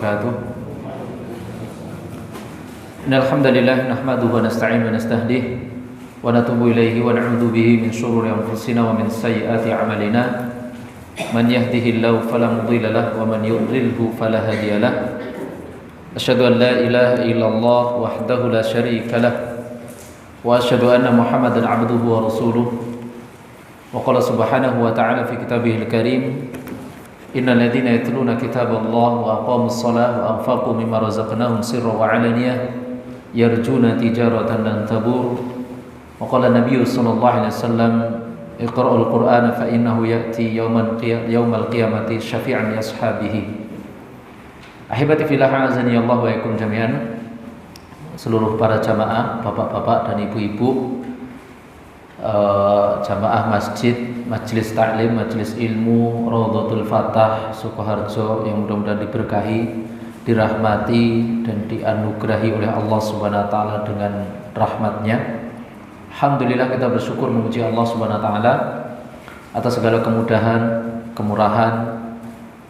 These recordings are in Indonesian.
wabarakatuh. Innal hamdalillah nahmaduhu wa nasta'inu wa nastahdih wa natubu ilaihi wa na'udzu bihi min shururi anfusina wa min sayyiati a'malina. Man yahdihillahu fala mudilla lahu wa man yudlilhu fala hadiya lahu. Asyhadu an la ilaha illallah wahdahu la syarika lahu wa asyhadu anna Muhammadan 'abduhu wa rasuluh. Wa qala subhanahu wa ta'ala fi kitabihil karim, innal ladzina yatluna kitaballahi wa aqamus salata wa anfaqu mimma razaqnahum sirran wa 'alaniyah yarjuna tijaratan lan tabur. Wa qala nabiyyu sallallahu alaihi wasallam, iqra'ul qur'ana fa innahu ya'ti yaumal qiyamati syafi'an li ashabihi. Ahibati fillah, azani Allah wa iyakum jami'an. Seluruh para jamaah, bapak-bapak dan ibu-ibu, jamaah masjid, majelis taklim, majelis ilmu Raudhatul Fatah Sukoharjo yang mudah-mudahan diberkahi, dirahmati dan dianugerahi oleh Allah Subhanahu wa taala dengan rahmatnya. Alhamdulillah, kita bersyukur memuji Allah Subhanahu wa taala atas segala kemudahan, kemurahan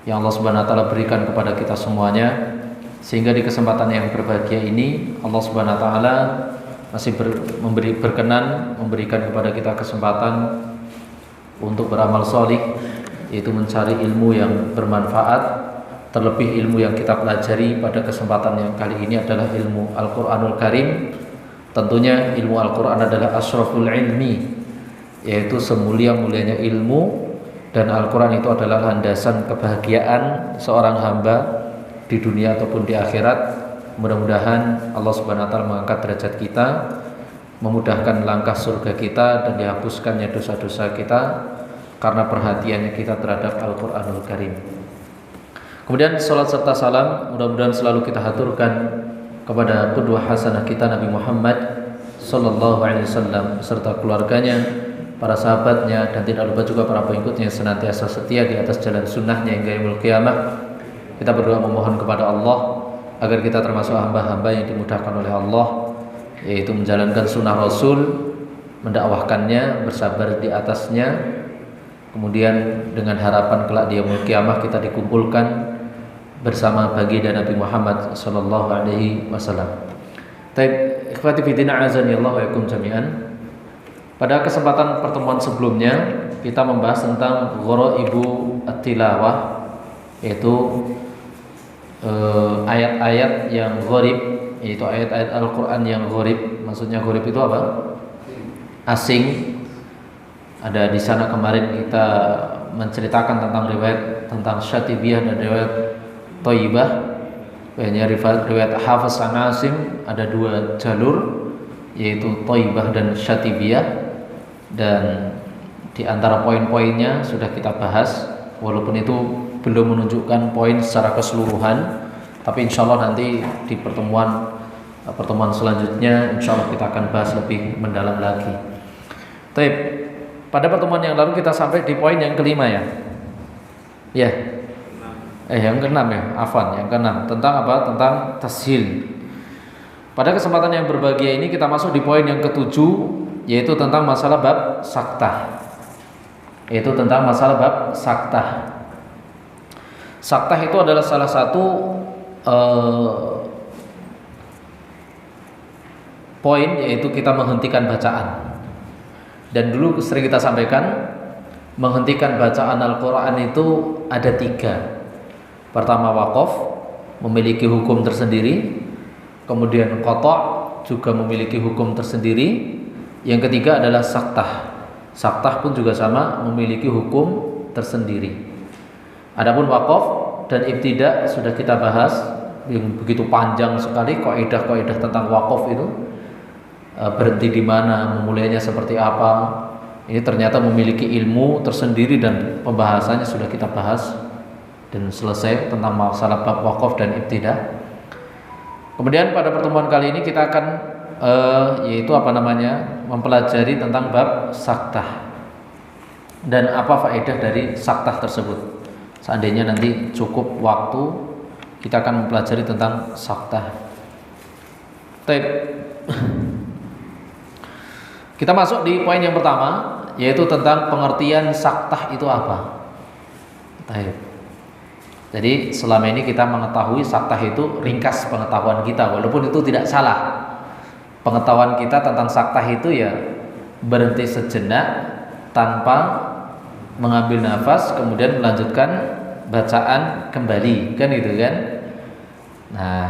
yang Allah Subhanahu wa taala berikan kepada kita semuanya, sehingga di kesempatan yang berbahagia ini Allah Subhanahu wa taala masih berkenan memberikan kepada kita kesempatan untuk beramal sholih, yaitu mencari ilmu yang bermanfaat. Terlebih ilmu yang kita pelajari pada kesempatan yang kali ini adalah ilmu Al-Quranul Karim. Tentunya ilmu Al-Quran adalah asyraful ilmi, yaitu semulia-mulianya ilmu, dan Al-Quran itu adalah landasan kebahagiaan seorang hamba di dunia ataupun di akhirat. Mudah-mudahan Allah Subhanahu wa taala mengangkat derajat kita, memudahkan langkah surga kita, dan dihapuskannya dosa-dosa kita karena perhatiannya kita terhadap Al-Qur'anul Karim. Kemudian salat serta salam mudah-mudahan selalu kita haturkan kepada qudwah hasanah kita Nabi Muhammad sallallahu alaihi wasallam beserta keluarganya, para sahabatnya, dan tidak lupa juga para pengikutnya yang senantiasa setia di atas jalan sunnahnya hingga yaumul qiyamah. Kita berdoa memohon kepada Allah agar kita termasuk hamba-hamba yang dimudahkan oleh Allah, yaitu menjalankan sunnah Rasul, mendakwahkannya, bersabar di atasnya, kemudian dengan harapan kelak di yaumul qiyamah kita dikumpulkan bersama baginda Nabi Muhammad sallallahu alaihi wasallam. Taib, ikhwati fillah, azani Allah wa iyakum jami'an. Pada kesempatan pertemuan sebelumnya kita membahas tentang gharaibu at-tilawah, yaitu ayat-ayat yang gharib, yaitu ayat-ayat Al-Quran yang gharib. Maksudnya gharib itu apa? Asing. Ada di sana kemarin kita menceritakan tentang riwayat tentang Syatibiyah dan riwayat Thayyibah. Banyak riwayat Hafiz an Asim, ada dua jalur, yaitu Thayyibah dan Syatibiyah, dan di antara poin-poinnya sudah kita bahas, walaupun itu belum menunjukkan poin secara keseluruhan, tapi insya Allah nanti di pertemuan selanjutnya insya Allah kita akan bahas lebih mendalam lagi. Taib, pada pertemuan yang lalu kita sampai di poin yang kelima ya, yang keenam ya, afwan, yang keenam, tentang apa? Tentang tashil. Pada kesempatan yang berbahagia ini kita masuk di poin yang ketujuh, yaitu tentang masalah bab saktah. Saktah itu adalah salah satu poin, yaitu kita menghentikan bacaan. Dan dulu sering kita sampaikan, menghentikan bacaan Al-Quran itu ada tiga. Pertama, waqaf, memiliki hukum tersendiri. Kemudian qata' juga memiliki hukum tersendiri. Yang ketiga adalah saktah. Saktah pun juga sama, memiliki hukum tersendiri. Adapun waqaf dan ibtida sudah kita bahas, yang begitu panjang sekali kaidah-kaidah tentang waqaf itu, berhenti di mana, memulainya seperti apa. Ini ternyata memiliki ilmu tersendiri dan pembahasannya sudah kita bahas dan selesai tentang masalah bab waqaf dan ibtida. Kemudian pada pertemuan kali ini kita akan mempelajari tentang bab saktah dan apa faedah dari saktah tersebut. Seandainya nanti cukup waktu, kita akan mempelajari tentang saktah. Baik. Kita masuk di poin yang pertama, yaitu tentang pengertian saktah itu apa. Baik. Jadi selama ini kita mengetahui saktah itu ringkas pengetahuan kita, walaupun itu tidak salah. Pengetahuan kita tentang saktah itu ya berhenti sejenak tanpa mengambil nafas, kemudian melanjutkan bacaan kembali, kan gitu kan? Nah,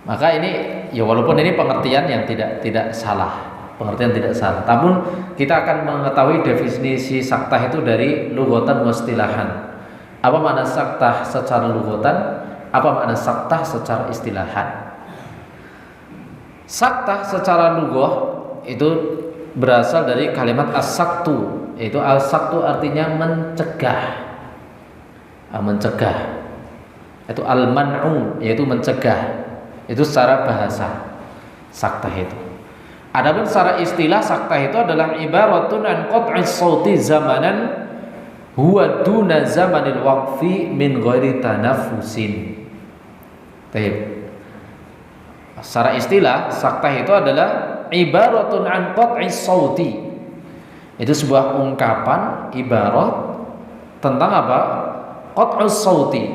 maka ini ya walaupun ini pengertian yang tidak salah, pengertian tidak salah. Namun kita akan mengetahui definisi saktah itu dari lughatan wa istilahan. Apa makna saktah secara lughatan? Apa makna saktah secara istilahan? Saktah secara lughah itu berasal dari kalimat as-saktu, yaitu as-saktu artinya mencegah. Mencegah. Itu al-man'u, yaitu mencegah. Itu secara bahasa saktah itu. Adapun secara istilah saktah itu adalah ibaratun an qat'is sauti zamanan huwa duna zamanil waqfi min ghairi tanafusin. Baik. Secara istilah saktah itu adalah ibaratun an qat'is sauti. Itu sebuah ungkapan ibarat tentang apa? Qat'us sauti,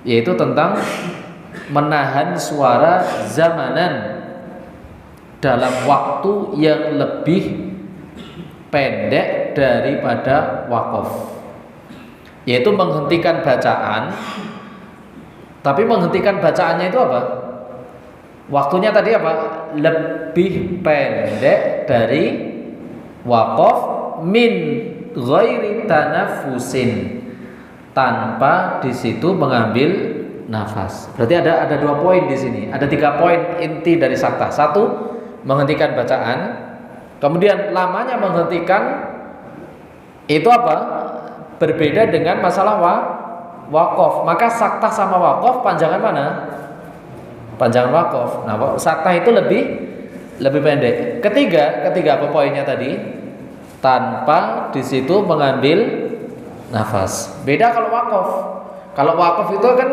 yaitu tentang menahan suara zamanan dalam waktu yang lebih pendek daripada waqaf, yaitu menghentikan bacaan. Tapi menghentikan bacaannya itu apa? Waktunya tadi apa? Lebih pendek dari waqaf min ghairi tanafusin, tanpa di situ mengambil nafas. Berarti ada 2 poin di sini. Ada 3 poin inti dari saktah. 1, menghentikan bacaan. Kemudian lamanya menghentikan itu apa? Berbeda dengan masalah waqaf. Maka saktah sama waqaf panjangan mana? Panjangan waqaf. Nah, saktah itu lebih pendek. Ketiga apa poinnya tadi? Tanpa di situ mengambil nafas. Beda kalau waqaf. Kalau waqaf itu kan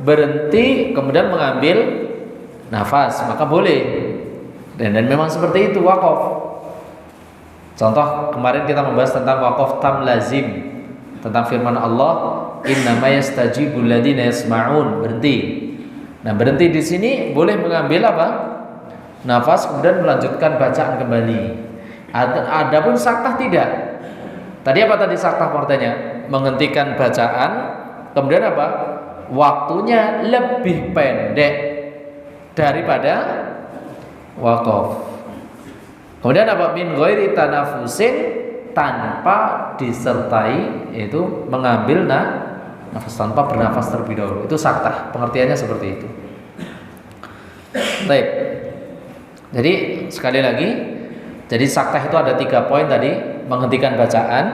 berhenti kemudian mengambil nafas, maka boleh. Dan memang seperti itu waqaf. Contoh kemarin kita membahas tentang waqaf tam lazim, tentang firman Allah, innama yastajibul ladzina yasma'un, berhenti. Nah, berhenti di sini boleh mengambil apa? Nafas kemudian melanjutkan bacaan kembali. Adapun saktah tidak. Tadi apa tadi saktah portanya? Menghentikan bacaan, kemudian apa? Waktunya lebih pendek daripada waqaf. Kemudian apa? Min ghairi tanafusin, tanpa disertai yaitu mengambil nafas, tanpa bernafas terlebih dahulu. Itu saktah. Pengertiannya seperti itu. Baik. Jadi sekali lagi, jadi saktah itu ada 3 poin tadi, menghentikan bacaan,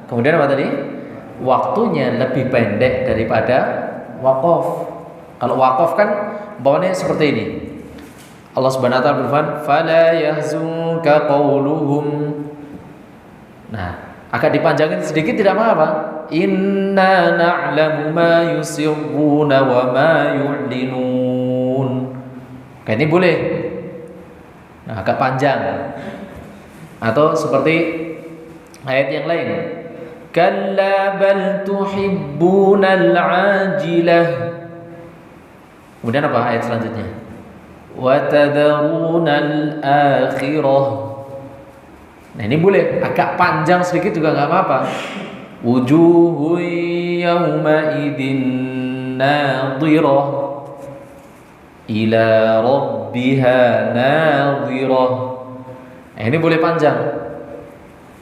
kemudian apa tadi? Waktunya lebih pendek daripada waqaf. Kalau waqaf kan umpamanya seperti ini. Allah Subhanahu wa taala berfirman, "Fala yahzunka qauluhum." Nah, agak dipanjangin sedikit tidak apa-apa. Inna na'lamu ma yusirruna wa ma yu'linun. Kayak ini boleh. Nah, agak panjang. Atau seperti ayat yang lain. Kalla bal tuhibbunal ajilah. Kemudian apa ayat selanjutnya? Wa tadharunal akhirah. Nah, ini boleh agak panjang sedikit juga enggak apa-apa. Wujuhun yawma idzin nadhirah ila rabbiha nadhirah. Nah, ini boleh panjang.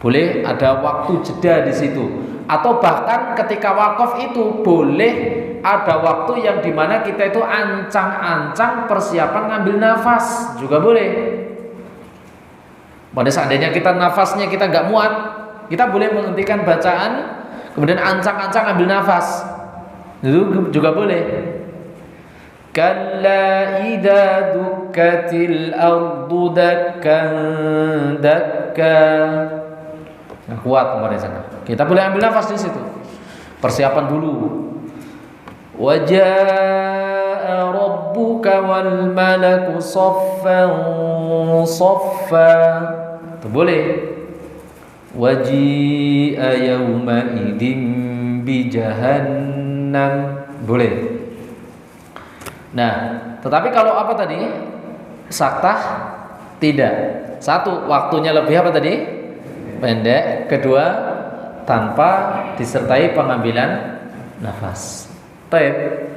Boleh ada waktu jeda di situ. Atau bahkan ketika wakaf itu boleh ada waktu yang dimana kita itu ancang-ancang persiapan ngambil nafas, juga boleh. Pada seandainya kita nafasnya kita nggak muat, kita boleh menghentikan bacaan, kemudian ancang-ancang ambil nafas, itu juga boleh. Kalla idza dukkatil ardu dakkan dakka. Nah, kuat kemarin sana. Kita boleh ambil nafas di situ. Persiapan dulu. Wajaa rabbuka wal malaku saffan saffa. Itu boleh. Waji'a yawma idzin bi jahannam boleh. Nah, tetapi kalau apa tadi? Saktah tidak. Satu, waktunya lebih apa tadi? Pendek. Kedua, tanpa disertai pengambilan nafas. Baik.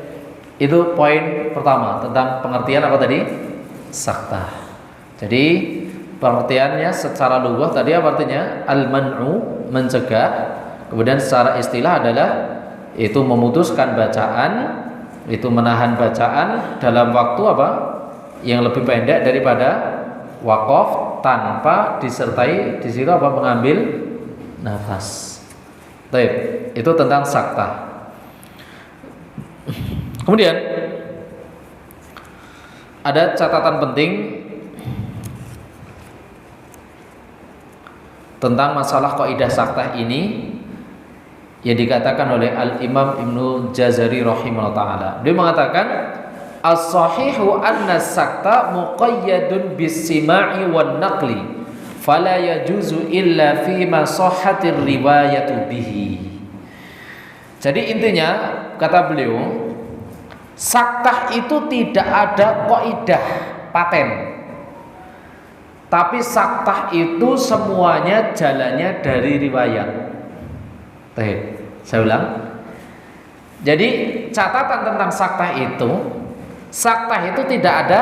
Itu poin pertama tentang pengertian apa tadi? Saktah. Jadi pengertiannya secara lughah tadi apa artinya? Al-man'u, mencegah. Kemudian secara istilah adalah itu memutuskan bacaan, itu menahan bacaan dalam waktu apa? Yang lebih pendek daripada waqaf tanpa disertai di situ apa? Mengambil nafas. Baik, itu tentang saktah. Kemudian ada catatan penting tentang masalah kaidah saktah ini yang dikatakan oleh Al-Imam Ibnu Jazari rahimahullah taala. Dia mengatakan as-sahihu anna sakta muqayyadun bis-sima'i wan naqli fala yajuzu illa fi ma sahhatir riwayatu bihi. Jadi intinya kata beliau, saktah itu tidak ada kaidah paten. Tapi saktah itu semuanya jalannya dari riwayat. Saya ulang. Jadi catatan tentang saktah itu tidak ada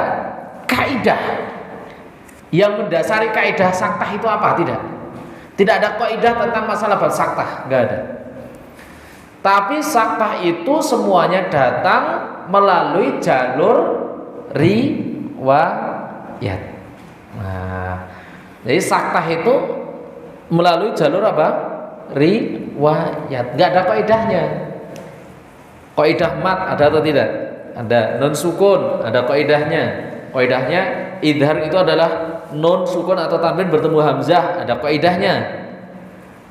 kaidah. Yang mendasari kaidah saktah itu apa? Tidak ada kaidah tentang masalah bab saktah, enggak ada. Tapi saktah itu semuanya datang melalui jalur riwayat. Nah, jadi saktah itu melalui jalur apa? Riwayat. Enggak ada kaidahnya. Kaidah mat ada atau tidak? Ada. Nun sukun ada kaidahnya. Kaidahnya idhar itu adalah nun sukun atau tanwin bertemu hamzah, ada kaidahnya.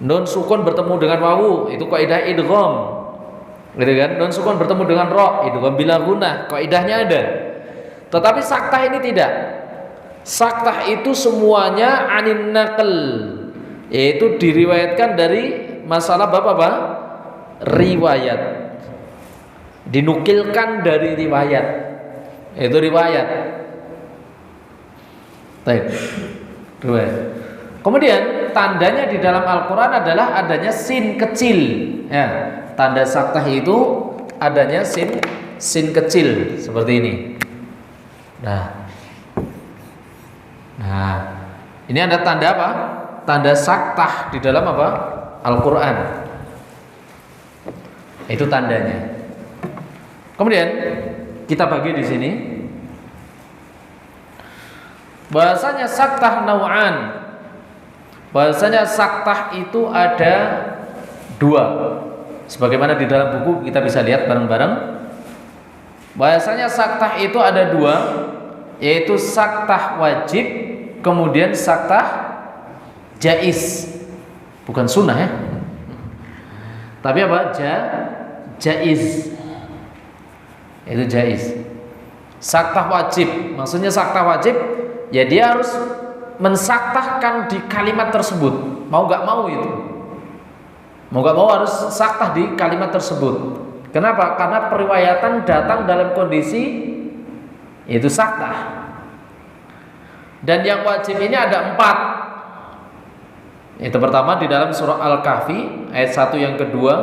Nun sukun bertemu dengan wawu, itu kaidah idgham. Gitu kan? Nun sukun bertemu dengan ra, idgham bila gunnah, kaidahnya ada. Tetapi saktah ini tidak. Saktah itu semuanya anin naql, yaitu diriwayatkan dari masalah bab apa? Riwayat. Dinukilkan dari riwayat. Itu riwayat. Baik. Riwayat. Kemudian tandanya di dalam Al-Quran adalah adanya sin kecil. Ya, tanda saktah itu adanya sin kecil seperti ini. Nah, ini ada tanda apa? Tanda saktah di dalam apa? Al-Quran. Itu tandanya. Kemudian kita bagi di sini. Bahasanya saktah nau'an. Bahasanya saktah itu ada dua. Sebagaimana di dalam buku kita bisa lihat bareng-bareng. Bahasanya saktah itu ada dua, yaitu saktah wajib, kemudian saktah jaiz. Bukan sunnah ya. Tapi apa? Jaiz. Itu jaiz. Saktah wajib, maksudnya saktah wajib ya dia harus mensaktahkan di kalimat tersebut, mau gak mau itu, mau gak mau harus saktah di kalimat tersebut. Kenapa? Karena periwayatan datang dalam kondisi itu saktah. Dan yang wajib ini ada 4. Itu pertama di dalam surah Al-Kahfi ayat 1 yang kedua.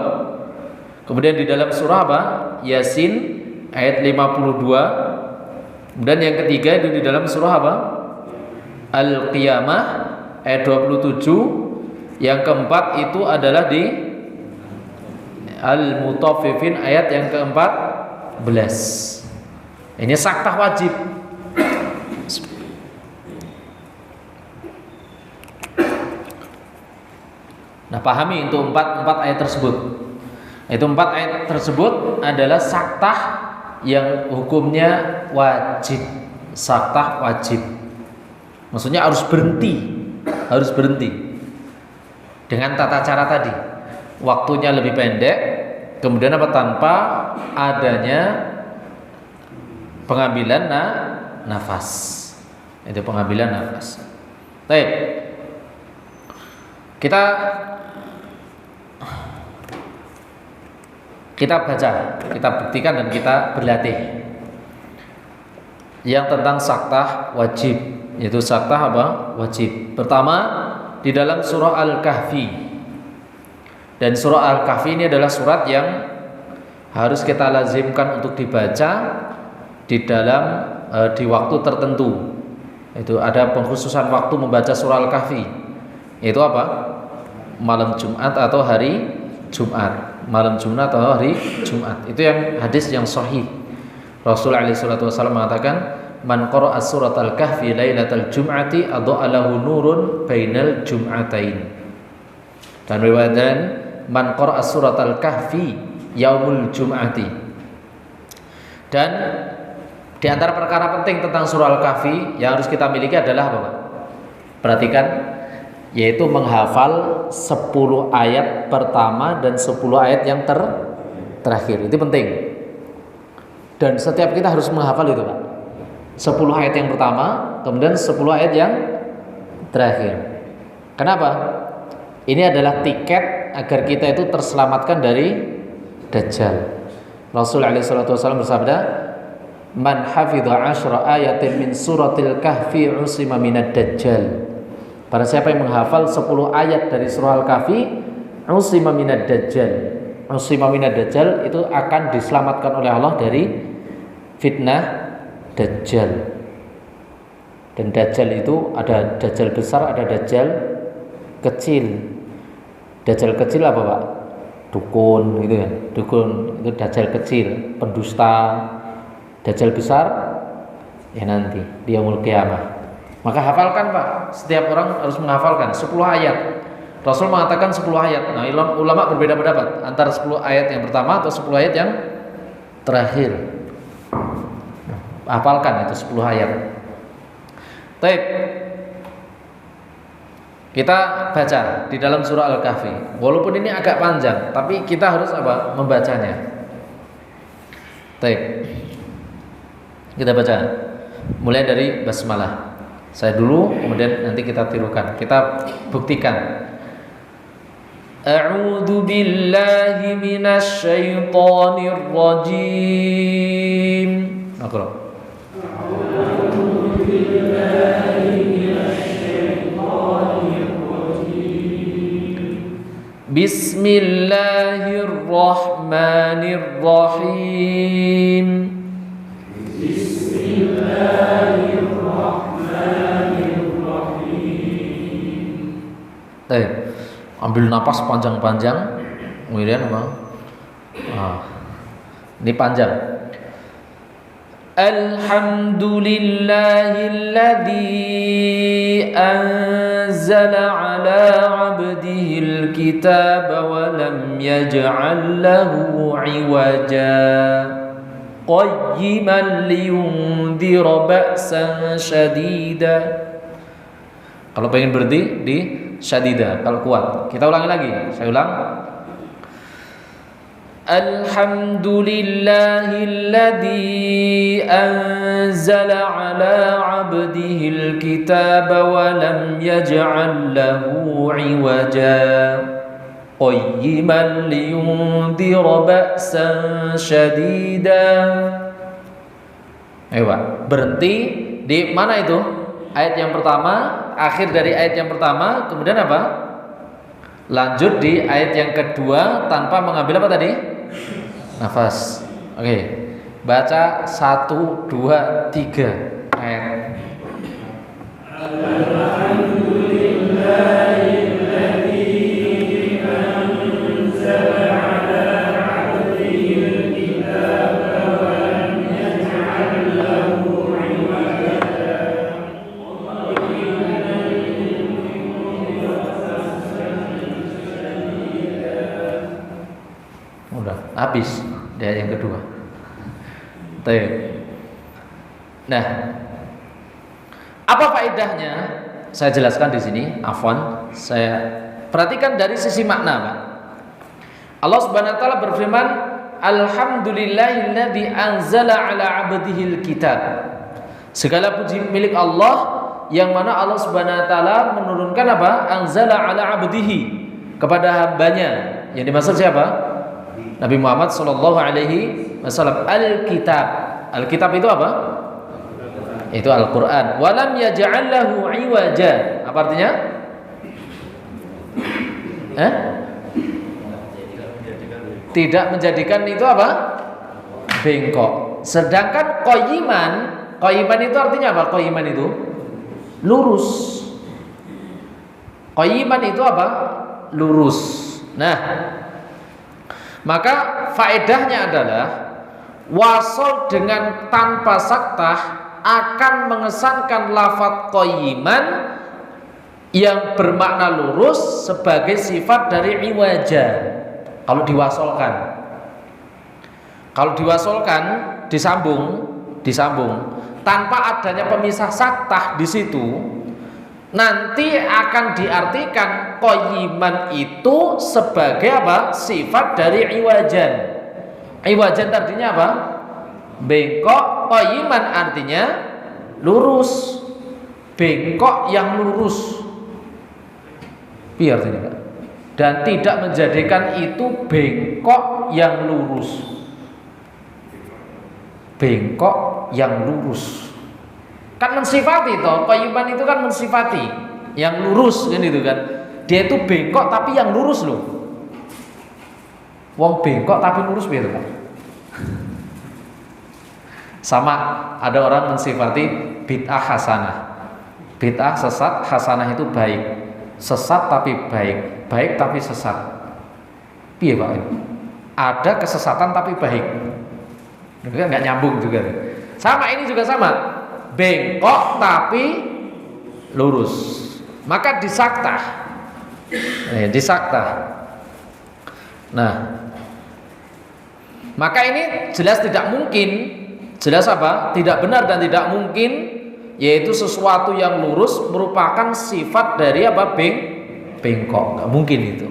Kemudian di dalam surah apa? Yasin ayat 52. Kemudian yang ketiga itu di dalam surah apa? Al-Qiyamah ayat 27. Yang keempat itu adalah di Al-Mutaffifin ayat yang ke-14. Ini saktah wajib. Nah, pahami itu 4 ayat tersebut. Itu 4 ayat tersebut adalah saktah yang hukumnya wajib. Saktah wajib. Maksudnya harus berhenti dengan tata cara tadi. Waktunya lebih pendek, kemudian apa? Tanpa adanya pengambilan nafas. Itu pengambilan nafas. Baik. Kita baca, kita buktikan dan kita berlatih. Yang tentang saktah wajib, yaitu saktah apa? Wajib. Pertama di dalam surah Al-Kahfi. Dan surah Al-Kahfi ini adalah surat yang harus kita lazimkan untuk dibaca di dalam di waktu tertentu. Itu ada pengkhususan waktu membaca surah Al-Kahfi. Itu apa? Malam Jumat atau hari Jumat. Malam Jumat atau hari Jumat. Itu yang hadis yang sahih. Rasulullah SAW mengatakan, "Man qara'a surat Al-Kahfi lailatal Jum'ati adha'a lahu nurun bainal jum'atain." Dan riwayat lain, "Man qara'a surat Al-Kahfi yaumul Jum'ati." Dan di antara perkara penting tentang surah Al-Kahfi yang harus kita miliki adalah apa, Pak? Perhatikan, yaitu menghafal 10 ayat pertama dan 10 ayat yang terakhir. Itu penting. Dan setiap kita harus menghafal itu, Pak. 10 ayat yang pertama, kemudian 10 ayat yang terakhir. Kenapa? Ini adalah tiket agar kita itu terselamatkan dari Dajjal. Rasulullah SAW bersabda, "Man hafidha 10 ayatin min suratil kahfi usima minad dajjal." Para siapa yang menghafal 10 ayat dari surah Al-Kahfi, usima minad dajjal. Usima minad dajjal itu akan diselamatkan oleh Allah dari fitnah Dajjal. Dan Dajjal itu ada Dajjal besar, ada Dajjal kecil. Dajjal kecil apa, Pak? Dukun gitu kan. Dukun itu Dajjal kecil, pendusta. Dajjal besar ya nanti di yaumul qiyamah. Maka hafalkan, Pak. Setiap orang harus menghafalkan 10 ayat. Rasul mengatakan 10 ayat. Nah, ulama berbeda pendapat antara 10 ayat yang pertama atau 10 ayat yang terakhir. Hafalkan itu 10 ayat. Baik. Kita baca di dalam surah Al-Kahfi. Walaupun ini agak panjang, tapi kita harus apa? Membacanya. Baik. Kita baca. Mulai dari basmalah. Saya dulu, kemudian nanti kita tirukan. Kita buktikan. A'udzu billahi minasy syaithanir rajim. Aqra. A'udzu billahi minasy syaithanir rajim. Bismillahirrahmanirrahim. Ambil napas panjang-panjang, kemudian apa? Ini panjang. Alhamdulillahilladzi anzala ala 'abdihil kitaba wa lam yaj'al lahu 'iwaja qayyiman liyundhira ba'san syadida. Kalau pengen berhenti di syadida, kalau kuat. Kita ulangi lagi. Saya ulang. Alhamdulillahilladzi anzala ala 'abdihil kitaba wa lam yaj'al lahu 'iwaja qayyiman liyundhira ba'san syadida. Ayo, Pak. Berhenti di mana itu? Ayat yang pertama, akhir dari ayat yang pertama, kemudian apa? Lanjut di ayat yang kedua tanpa mengambil apa tadi? Nafas. Oke. Baca 1, 2, 3 ayat. Alhamdulillahilladzi anzala ala 'abdihil kitaba wa lam yaj'al lahu 'iwaja. Udah habis di ayat yang kedua. Nah, apa faedahnya? Saya jelaskan di sini. Afwan, saya perhatikan dari sisi makna, Pak. Allah Subhanahu wa taala berfirman, "Alhamdulillahilladzi anzala ala 'abdihil kitab." Segala puji milik Allah yang mana Allah Subhanahu wa taala menurunkan apa? Anzala ala 'abdihi, kepada hambanya. Yang dimaksud siapa? Nabi Muhammad sallallahu alaihi wasallam. Alkitab. Alkitab itu apa? Itu Al-Qur'an. Walam yaj'al lahu 'iwaja. Apa artinya? Tidak menjadikan itu apa? Bengkok. Sedangkan qayyiman itu artinya apa? Qayyiman itu lurus. Qayyiman itu apa? Lurus. Nah, maka faedahnya adalah wasol dengan tanpa saktah akan mengesankan lafadz qayyiman yang bermakna lurus sebagai sifat dari iwaja. Kalau diwasolkan, disambung tanpa adanya pemisah saktah di situ, nanti akan diartikan qayyiman itu sebagai apa? Sifat dari iwajan. Iwajan artinya apa? Bengkok. Qayyiman artinya lurus. Bengkok yang lurus. Biar artinya, Pak. Dan tidak menjadikan itu bengkok yang lurus. Bengkok yang lurus. Kan mensifati toh, qayyiman itu kan mensifati yang lurus kan itu kan. Dia itu bengkok tapi yang lurus loh. Wong bengkok tapi lurus begitu kan. Sama ada orang mensifati bid'ah hasanah. Bid'ah sesat, hasanah itu baik. Sesat tapi baik, baik tapi sesat. Piye Pak? Ada kesesatan tapi baik. Enggak nyambung juga. Sama ini juga sama. Bengkok tapi lurus. Maka disaktah. Disaktah. Nah, maka ini jelas tidak mungkin. Jelas apa? Tidak benar dan tidak mungkin. Yaitu sesuatu yang lurus merupakan sifat dari apa? Bengkok. Nggak mungkin itu.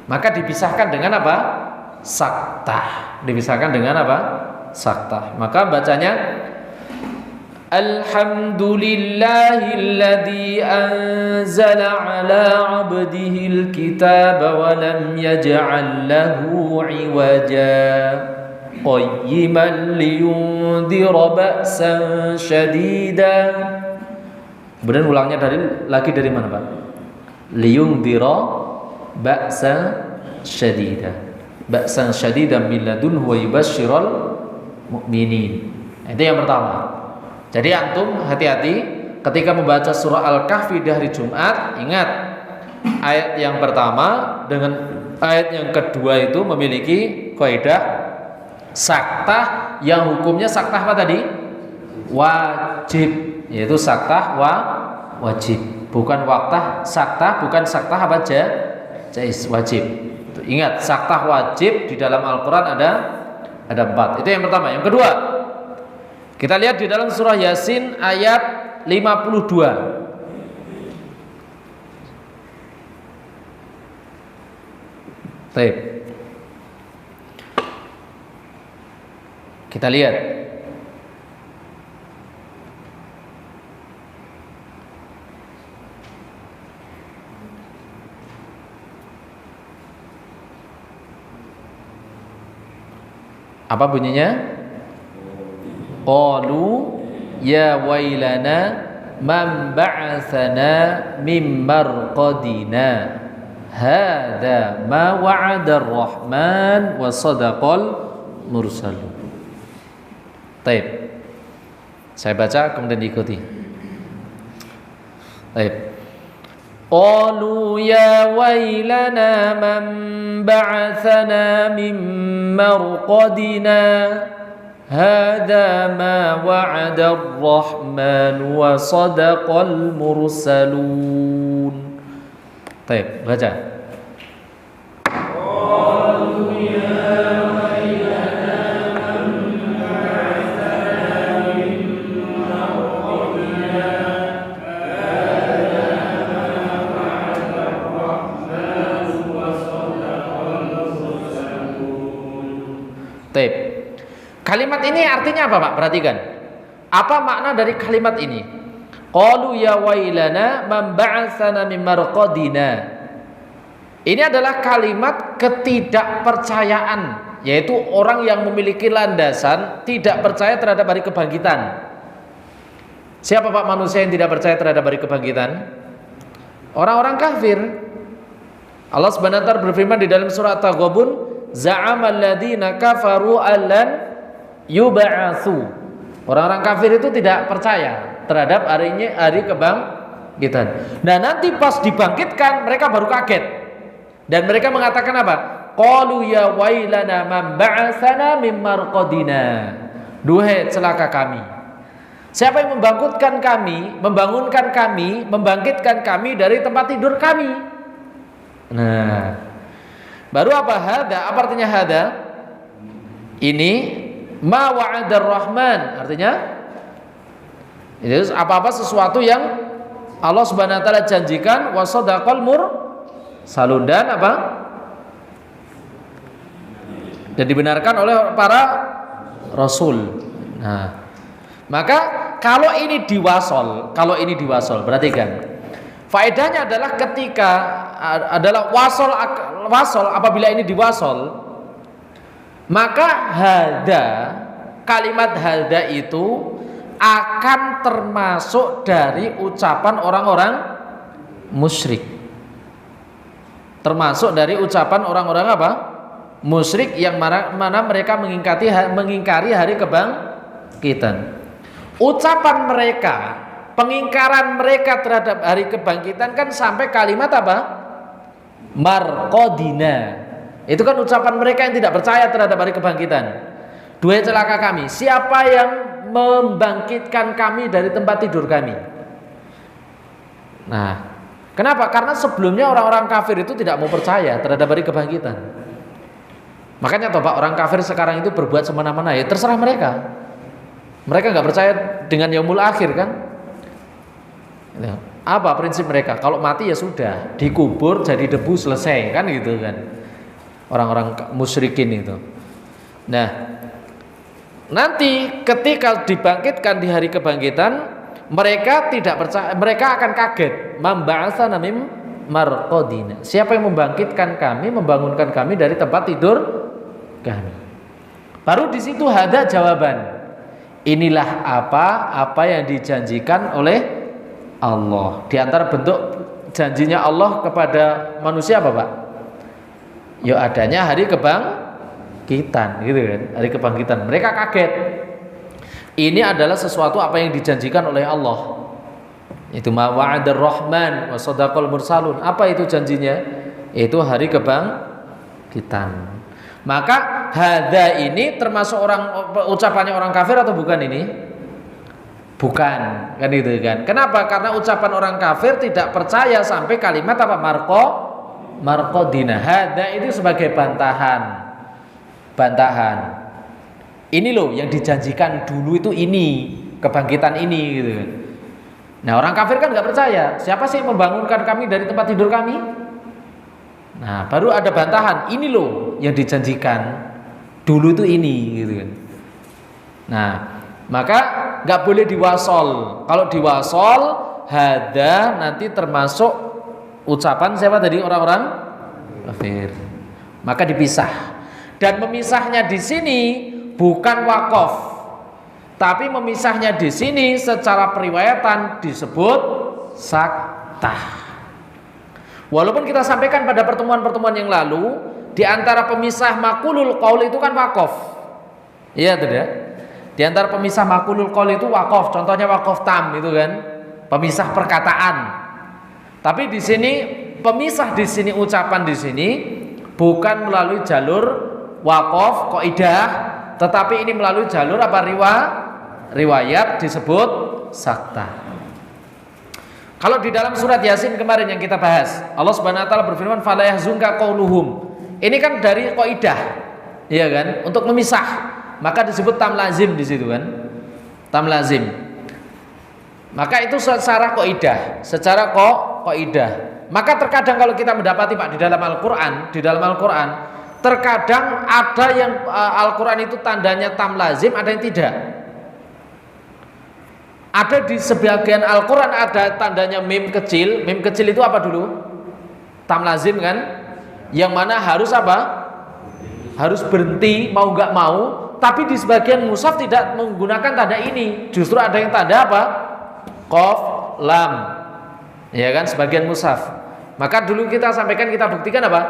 Maka dipisahkan dengan apa? Saktah. Dipisahkan dengan apa? Saktah. Maka bacanya Alhamdulillahilladzi anzala ala 'abdihil kitaba wa lam yaj'al lahu 'iwaja qayyiman liyundhira ba'san syadida. Kemudian ulangnya lagi dari mana Pak? Liyundhira ba'san syadida. Ba'san syadidan min ladunhu wa yubashshiral mu'minin. Itu yang pertama. Jadi antum hati-hati ketika membaca surah Al-Kahfi di hari Jumat, ingat ayat yang pertama dengan ayat yang kedua itu memiliki kaidah saktah yang hukumnya saktah apa tadi? Wajib, yaitu saktah wajib, bukan waktah saktah, bukan saktah apa aja? Jais, wajib. Ingat, saktah wajib di dalam Al-Qur'an ada 4. Itu yang pertama. Yang kedua, kita lihat di dalam surah Yasin ayat 52. Baik. Kita lihat. Apa bunyinya? Qalu ya wailana man ba'atsana mim marqadina hadza ma wa'ada ar-rahman wa sadaqal mursalun. Baik. Saya baca kemudian diikuti. Baik. Qalu ya wailana man ba'atsana mim marqadina hadza ma wa'ada ar-rahman wa sadaqal mursalun. Baik, baca. Kalimat ini artinya apa Pak? Perhatikan. Apa makna dari kalimat ini? Qalu ya wailana man ba'atsana min marqadina. Ini adalah kalimat ketidakpercayaan yaitu orang yang memiliki landasan tidak percaya terhadap hari kebangkitan. Siapa Pak manusia yang tidak percaya terhadap hari kebangkitan? Orang-orang kafir. Allah Subhanahu wa taala berfirman di dalam surat At-Taghabun, za'amal ladzina kafaru allan yub'atsu. Orang-orang kafir itu tidak percaya terhadap hari kebangkitan. Nah, nanti pas dibangkitkan mereka baru kaget. Dan mereka mengatakan apa? Qalu ya wailana man ba'atsana mim marqadina. Duhai celaka kami. Siapa yang membangunkan kami, membangkitkan kami dari tempat tidur kami? Nah, baru apa hada? Apa artinya hada? Ini ma wa'adar rahman, artinya itu apa-apa sesuatu yang Allah Subhanahu wa taala janjikan, wa sadaqal mursalun, dan apa? Dan dibenarkan oleh para rasul. Nah, maka kalau ini diwasol, perhatikan. Faedahnya adalah ketika adalah wasol apabila ini diwasol, maka kalimat hada itu akan termasuk dari ucapan orang-orang musyrik. Termasuk dari ucapan orang-orang apa? Musyrik yang mana mereka mengingkari hari kebangkitan. Ucapan mereka, pengingkaran mereka terhadap hari kebangkitan kan sampai kalimat apa? Marqadina. Itu kan ucapan mereka yang tidak percaya terhadap hari kebangkitan. Duhai celaka kami, siapa yang membangkitkan kami dari tempat tidur kami? Nah, kenapa? Karena sebelumnya orang-orang kafir itu tidak mau percaya terhadap hari kebangkitan. Makanya toh Pak, orang kafir sekarang itu berbuat semena-mena, ya terserah mereka. Mereka nggak percaya dengan yaumul akhir kan? Apa prinsip mereka? Kalau mati ya sudah, dikubur jadi debu selesai kan gitu kan? Orang-orang musyrikin itu. Nah, nanti ketika dibangkitkan di hari kebangkitan, mereka tidak percaya, mereka akan kaget. Mamba'atsana mim marqadina. Siapa yang membangkitkan kami, membangunkan kami dari tempat tidur kami? Baru di situ ada jawaban. Inilah apa yang dijanjikan oleh Allah. Di antara bentuk janjinya Allah kepada manusia apa Pak? Ya adanya hari kebangkitan, gitu kan? Hari kebangkitan. Mereka kaget. Ini adalah sesuatu apa yang dijanjikan oleh Allah. Itu ma wa'adar rahman wa sadaqal mursalun. Apa itu janjinya? Itu hari kebangkitan. Maka hadza ini termasuk ucapannya orang kafir atau bukan ini? Bukan, kan itu kan. Kenapa? Karena ucapan orang kafir tidak percaya sampai kalimat apa? Marqadina. Hadza itu sebagai bantahan. Ini loh yang dijanjikan dulu itu ini, kebangkitan ini gitu. Nah, orang kafir kan nggak percaya. Siapa sih yang membangunkan kami dari tempat tidur kami? Nah, baru ada bantahan. Ini loh yang dijanjikan dulu itu ini, gitu kan. Nah, maka nggak boleh diwasol. Kalau diwasol, hada nanti termasuk ucapan siapa tadi? Orang-orang kafir. Maka dipisah. Dan memisahnya di sini bukan wakaf, tapi memisahnya di sini secara periwayatan disebut saktah. Walaupun kita sampaikan pada pertemuan-pertemuan yang lalu, di antara pemisah maqulul qaul itu kan wakaf. Iya tidak? Di antara pemisah maqulul qaul itu wakaf. Contohnya wakaf tam itu kan, pemisah perkataan. Tapi di sini pemisah di sini ucapan di sini bukan melalui jalur wakaf qaidah, tetapi ini melalui jalur apa? Riwayat disebut saktah. Kalau di dalam surat Yasin kemarin yang kita bahas, Allah Subhanahu wa taala berfirman fala yahzunka qauluhum. Ini kan dari qaidah. Iya kan? Untuk memisah. Maka disebut tam lazim di situ kan? Tam lazim. Maka itu secara qaidah. Maka terkadang kalau kita mendapati Pak di dalam Al-Qur'an, terkadang ada yang Al-Qur'an itu tandanya tam lazim, ada yang tidak. Ada di sebagian Al-Quran ada tandanya mim kecil. Mim kecil itu apa dulu? Tam lazim kan? Yang mana harus apa? harus berhenti mau nggak mau, tapi di sebagian mushaf tidak menggunakan tanda ini, justru ada yang tanda apa? Qaf, lam, ya kan, sebagian mushaf. Maka dulu kita sampaikan, kita buktikan apa?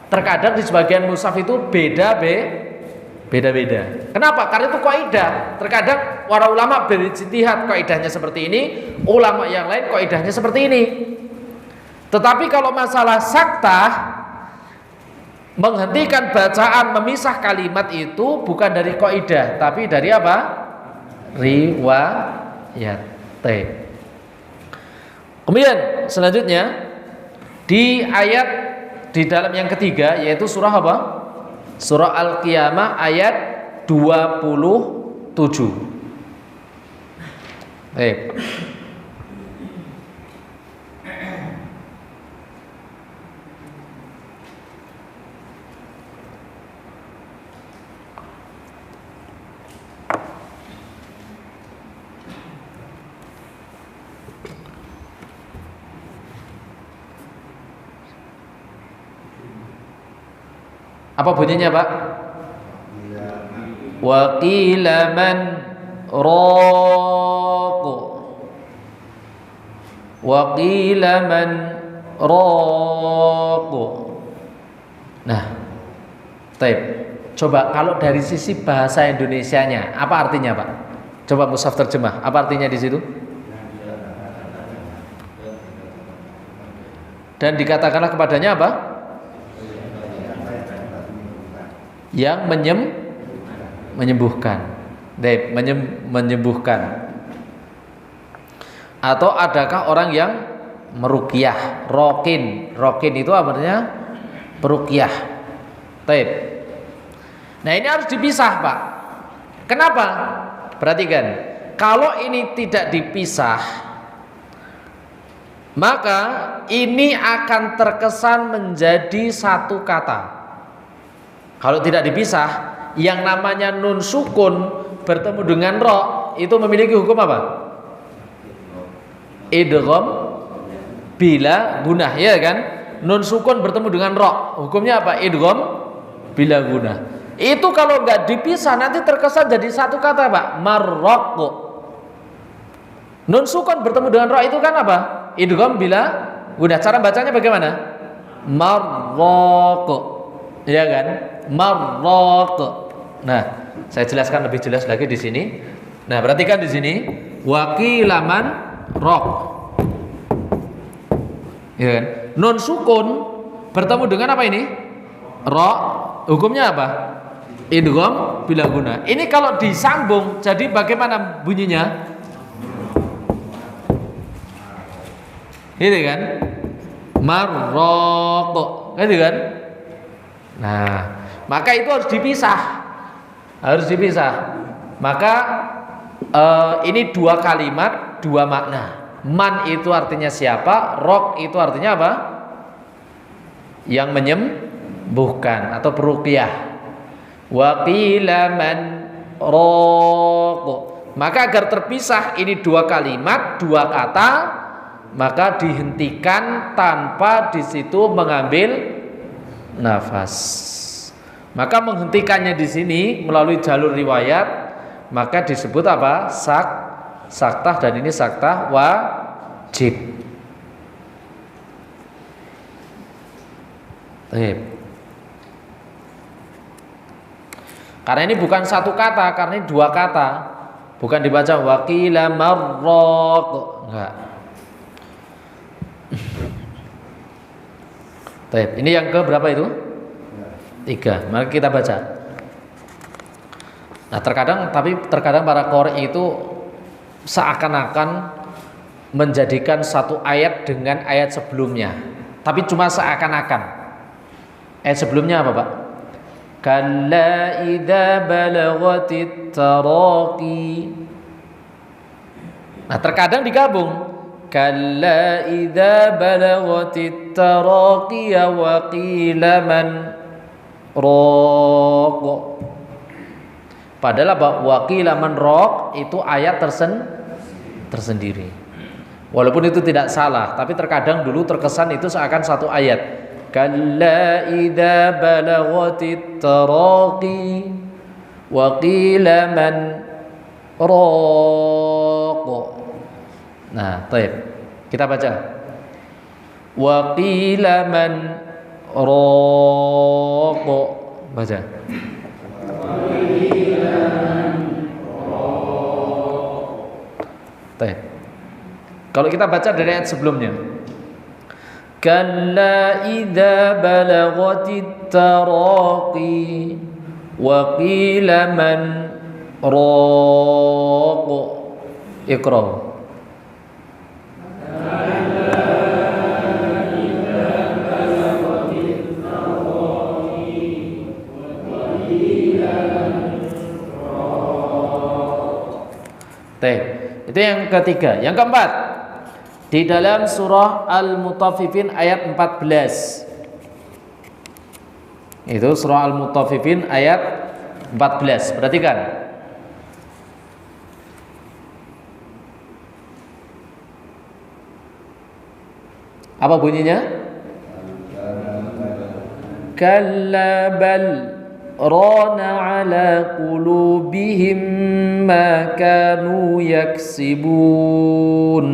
Terkadang di sebagian mushaf itu beda-beda. Kenapa? Karena itu kaidah. Terkadang para ulama berijtihad kaidahnya seperti ini, ulama yang lain kaidahnya seperti ini. Tetapi kalau masalah saktah, menghentikan bacaan, memisah kalimat itu bukan dari kaidah, tapi dari apa? Riwayat. Kemudian selanjutnya di ayat di dalam yang ketiga, yaitu surah apa? Surah Al-Qiyamah ayat 27. Apa bunyinya, Pak? Wa qila man raq. Wa qila man raq. Nah, taib. Coba kalau dari sisi bahasa Indonesianya, apa artinya, Pak? Coba mushaf terjemah. Apa artinya di situ? Dan dikatakanlah kepadanya apa? Yang menyembuhkan. Menyembuhkan. Atau adakah orang yang meruqyah? Rokin itu artinya peruqyah. Taib. Nah, ini harus dipisah, Pak. Kenapa? Perhatikan. Kalau ini tidak dipisah, maka ini akan terkesan menjadi satu kata. Kalau tidak dipisah, yang namanya nun sukun bertemu dengan ro itu memiliki hukum apa? Idgham bila gunah, ya kan? Nun sukun bertemu dengan ro, hukumnya apa? Idgham bila gunah. Itu kalau nggak dipisah nanti terkesan jadi satu kata, Pak. Marraq. Nun sukun bertemu dengan ro itu kan apa? Idgham bila gunah. Cara bacanya bagaimana? Marraq. Ya kan? Marraq. Nah, saya jelaskan lebih jelas lagi di sini. Nah, perhatikan di sini, waqilaman raq. Ya kan? Nun sukun bertemu dengan apa ini? Ra. Hukumnya apa? Idgham bila guna. Ini kalau disambung jadi bagaimana bunyinya? Ini kan? Marraq. Gitu kan? Nah, maka itu harus dipisah. Maka ini dua kalimat, dua makna. Man itu artinya siapa? Rok itu artinya apa? Yang menyembuhkan atau peruqyah. Wa qila man raq. Maka agar terpisah ini dua kalimat, dua kata, maka dihentikan tanpa di situ mengambil nafas. Maka menghentikannya di sini melalui jalur riwayat, maka disebut apa? Saktah, dan ini saktah wajib. Karena ini bukan satu kata, karena ini dua kata. Bukan dibaca waqila marraq, enggak. Ini yang ke berapa itu? 3. Mari kita baca. Nah, terkadang para qori itu seakan-akan menjadikan satu ayat dengan ayat sebelumnya. Tapi cuma seakan-akan. Ayat sebelumnya apa, Pak? Kalla idza balaghatit taraqi. Nah, terkadang digabung. Kalla idza balaghatit taraqi wa qila man raq. Padahal apa? Wa qila man raq itu ayat tersendiri. Walaupun itu tidak salah, tapi terkadang dulu terkesan itu seakan satu ayat. Kalla idza balaghatit taraqi wa qila man raq. Nah, baik. Kita baca. Wa qila man raq. Baca. Baik. Kalau kita baca dari ayat sebelumnya. Kalla idza balaghatit taraqi wa qila man raq. Iqra. Itu yang ketiga. Yang keempat, di dalam surah Al-Mutaffifin ayat 14. Itu surah Al-Mutaffifin ayat 14. Perhatikan. Apa bunyinya? Kalla bal rana ala qulubihim ma kanu yaksibun.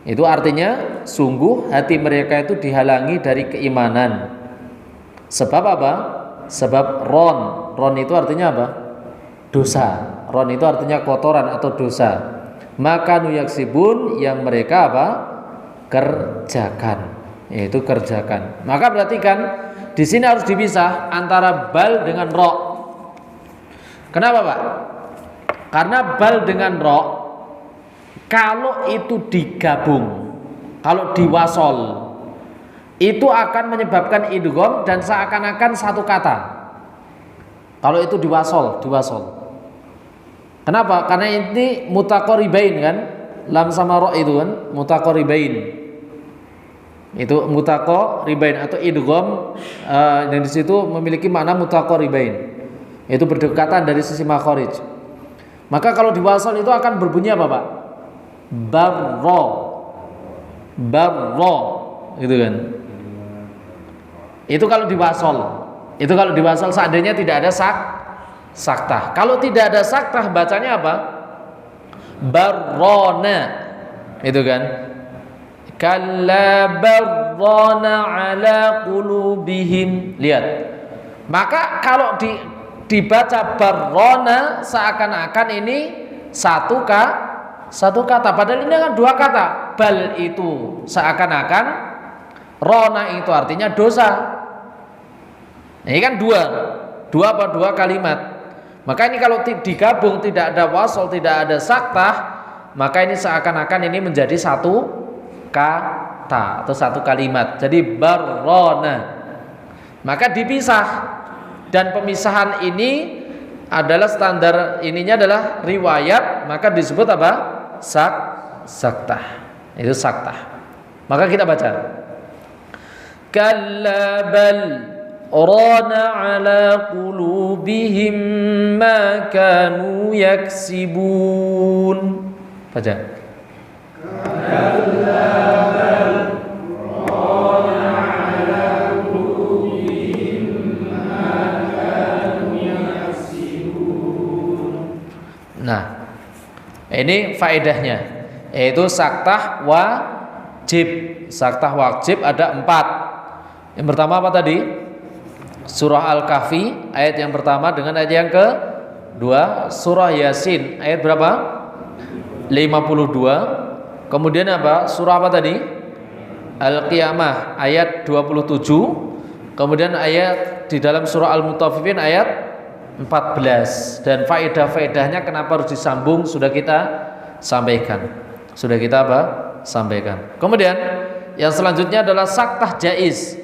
Itu artinya sungguh hati mereka itu dihalangi dari keimanan. Sebab apa? Sebab ron itu artinya apa? Dosa. Ron itu artinya kotoran atau dosa. Maka kanu yaksibun, yang mereka apa? Kerjakan. Yaitu kerjakan. Maka perhatikan, di sini harus dipisah antara bal dengan ro. Kenapa, Pak? Karena bal dengan ro, kalau itu digabung, kalau diwasol, itu akan menyebabkan idgham dan seakan-akan satu kata. Kalau itu diwasol. Kenapa? Karena ini mutaqaribain kan, lam sama ro itu kan mutaqaribain. Itu mutaqaribain atau idgham yang di situ memiliki makna mutaqaribain. Itu berdekatan dari sisi makharij. Maka kalau diwasal itu akan berbunyi apa, Pak? Barro, gitu kan? Itu kalau diwasal. Seandainya tidak ada saktah. Kalau tidak ada saktah, bacanya apa? Barrona, itu kan? Kalla barrana ala qulubihim. Lihat. Maka kalau dibaca barrona, seakan-akan ini satu kata. Padahal ini kan dua kata. Bal itu seakan-akan, rona itu artinya dosa. Ini kan dua kalimat. Maka ini kalau digabung, tidak ada wasol, tidak ada saktah, maka ini seakan-akan ini menjadi satu kata atau satu kalimat. Jadi barrona. Maka dipisah, dan pemisahan ini adalah standar, ininya adalah riwayat, maka disebut apa? Saktah. Itu saktah. Maka kita baca. Kalla bal rana ala qulubihim ma kanu yaksibun. Baca. Nah, ini faedahnya, yaitu saktah wajib. Saktah wajib ada 4. Yang pertama apa tadi? Surah Al-Kahfi ayat yang pertama dengan ayat yang kedua. Surah Yasin ayat berapa? 52. Kemudian apa? Surah apa tadi? Al-Qiyamah ayat 27. Kemudian ayat di dalam surah Al-Mutaffifin ayat 14. Dan faedah-faedahnya kenapa harus disambung sudah kita sampaikan. Sampaikan. Kemudian yang selanjutnya adalah saktah jaiz.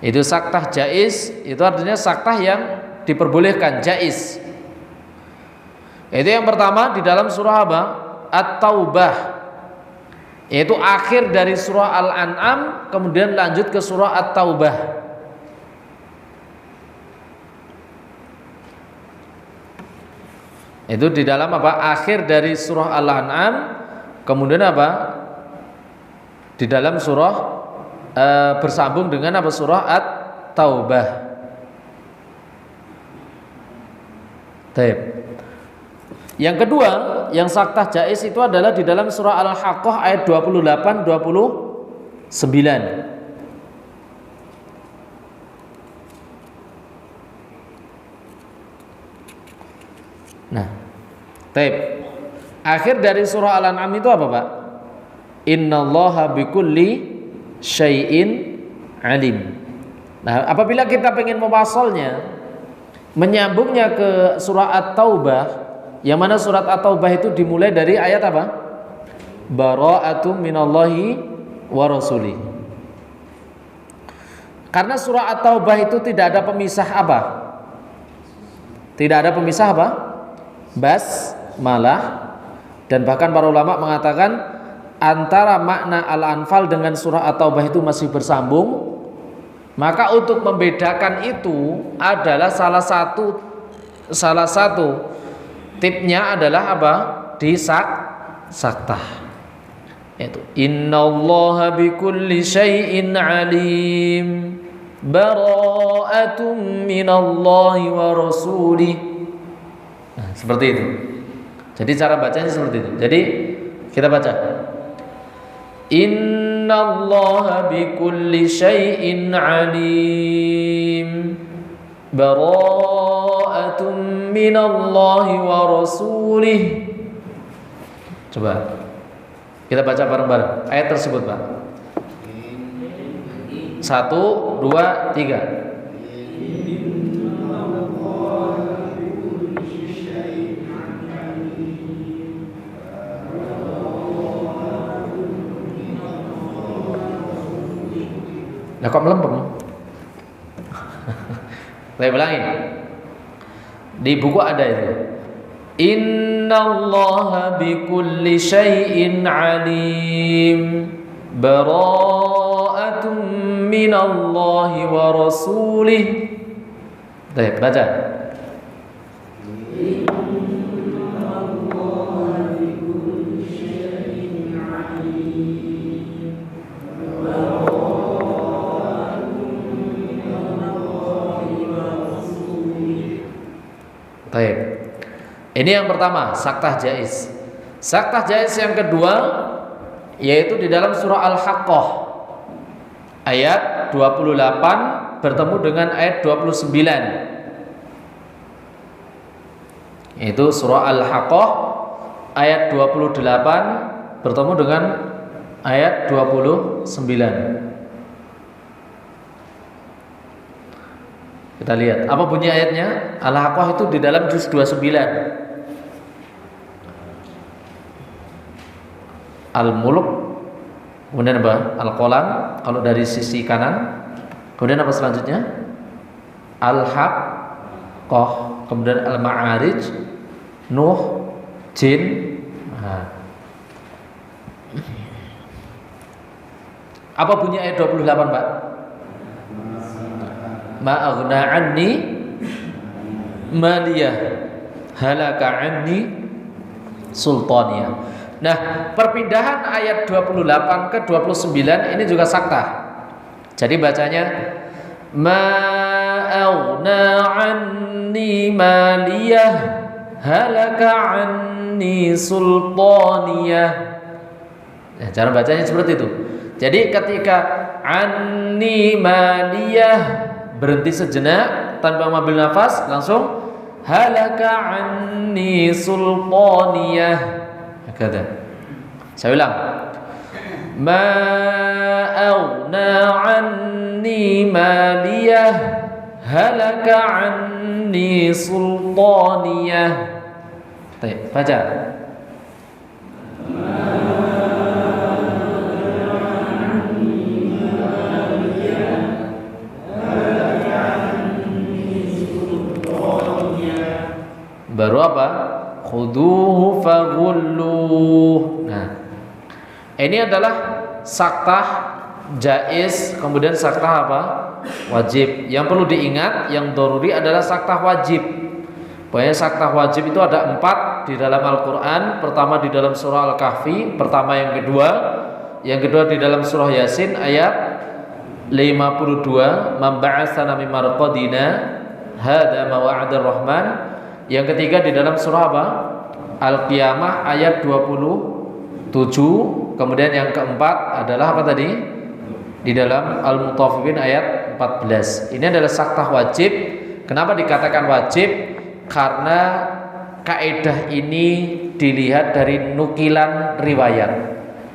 Itu saktah jaiz, itu artinya saktah yang diperbolehkan, jaiz. Itu yang pertama di dalam surah apa? At-Taubah. Yaitu akhir dari surah Al-An'am kemudian lanjut ke surah At-Taubah. Itu di dalam apa? Akhir dari surah Al-An'am kemudian apa? Di dalam surah bersambung dengan apa? Surah At-Taubah. Taib. Yang kedua, yang saktah jaiz itu adalah di dalam surah Al-Haqqah ayat 28 29. Nah, taib. Akhir dari surah Al-An'am itu apa, Pak? Innallaha bikulli syai'in alim. Nah, apabila kita ingin mewasolnya, menyambungnya ke surah At-Taubah, yang mana surat At-Taubah itu dimulai dari ayat apa? Bara'atum minallahi wa rasulih. Karena surah At-Taubah itu tidak ada pemisah apa? Tidak ada pemisah apa? Basmalah. Dan bahkan para ulama mengatakan antara makna Al-Anfal dengan surah At-Taubah itu masih bersambung. Maka untuk membedakan itu adalah salah satu tipnya adalah apa? Saktah. Itu innallaha bikulli syai'in alim bara'atum minallahi wa rasulih. Nah, seperti itu. Jadi cara bacanya seperti itu. Jadi kita baca innallaha bikulli syai'in alim bara'atum minallahi wa rasulih. Coba kita baca bareng-bareng ayat tersebut, Pak. 1, 2, 3. Nah, kok melempem? Saya ulangin. Di buku ada itu. Innallaha bikulli syai'in alim bara'atum minallahi wa rasulih. Baik, baca. Baik. Ini yang pertama, saktah jaiz. Saktah jaiz yang kedua yaitu di dalam surah Al-Haqqah ayat 28 bertemu dengan ayat 29. Yaitu surah Al-Haqqah ayat 28 bertemu dengan ayat 29. Kita lihat apa bunyi ayatnya. Al-Haqqah itu di dalam juz 29. Al-Mulk, kemudian apa? Al-Qalam kalau dari sisi kanan. Kemudian apa selanjutnya? Al-Haqqah, kemudian Al-Ma'arij, Nuh, Jin. Nah. Apa bunyi ayat 28, Pak? Ma aghna anni maliyah halaka anni sultaniyah. Nah, perpindahan ayat 28 ke 29 ini juga saktah. Jadi bacanya ma aghna anni maliyah halaka anni sultaniyah. Nah, cara bacanya seperti itu. Jadi ketika anni maliyah berhenti sejenak tanpa mengambil nafas, langsung halaka anni sultaniyah. Kata. Saya ulang. Ma aghna anni maliyah halaka anni sultaniyah. Baik, baca. Baru apa? Khuduhu faghulluh. Nah, ini adalah saktah jaiz, kemudian saktah apa? Wajib. Yang perlu diingat, yang daruri adalah saktah wajib. Pokoknya saktah wajib itu ada 4 di dalam Al-Quran. Pertama di dalam surah Al-Kahfi, pertama yang kedua di dalam surah Yasin ayat 52 man ba'atsana min marqadina hadza ma wa'ada rahman. Yang ketiga di dalam surah apa? Al-Qiyamah ayat 27. Kemudian yang keempat adalah apa tadi? Di dalam Al-Mutaffifin ayat 14. Ini adalah saktah wajib. Kenapa dikatakan wajib? Karena kaidah ini dilihat dari nukilan riwayat.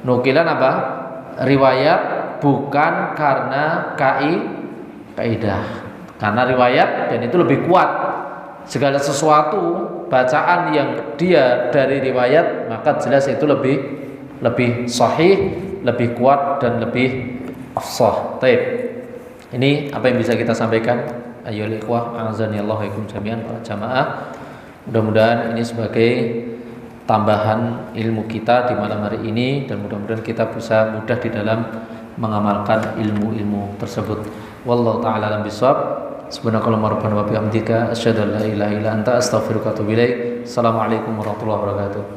Nukilan apa? Riwayat, bukan karena kaidah. Karena riwayat dan itu lebih kuat. Segala sesuatu bacaan yang dia dari riwayat maka jelas itu lebih sahih, lebih kuat dan lebih afsah. Baik. Ini apa yang bisa kita sampaikan. Ayyuhal ikhwah, a'azanillahu wa iyakum jami'an para jamaah. Mudah-mudahan ini sebagai tambahan ilmu kita di malam hari ini dan mudah-mudahan kita bisa mudah di dalam mengamalkan ilmu-ilmu tersebut. Wallahu taala alam bisawab. Subhanakallahumma rabbana wa bihamdika asyhadu an la ilaha illa anta astaghfiruka wa atubu ilaik. Assalamualaikum warahmatullahi wabarakatuh.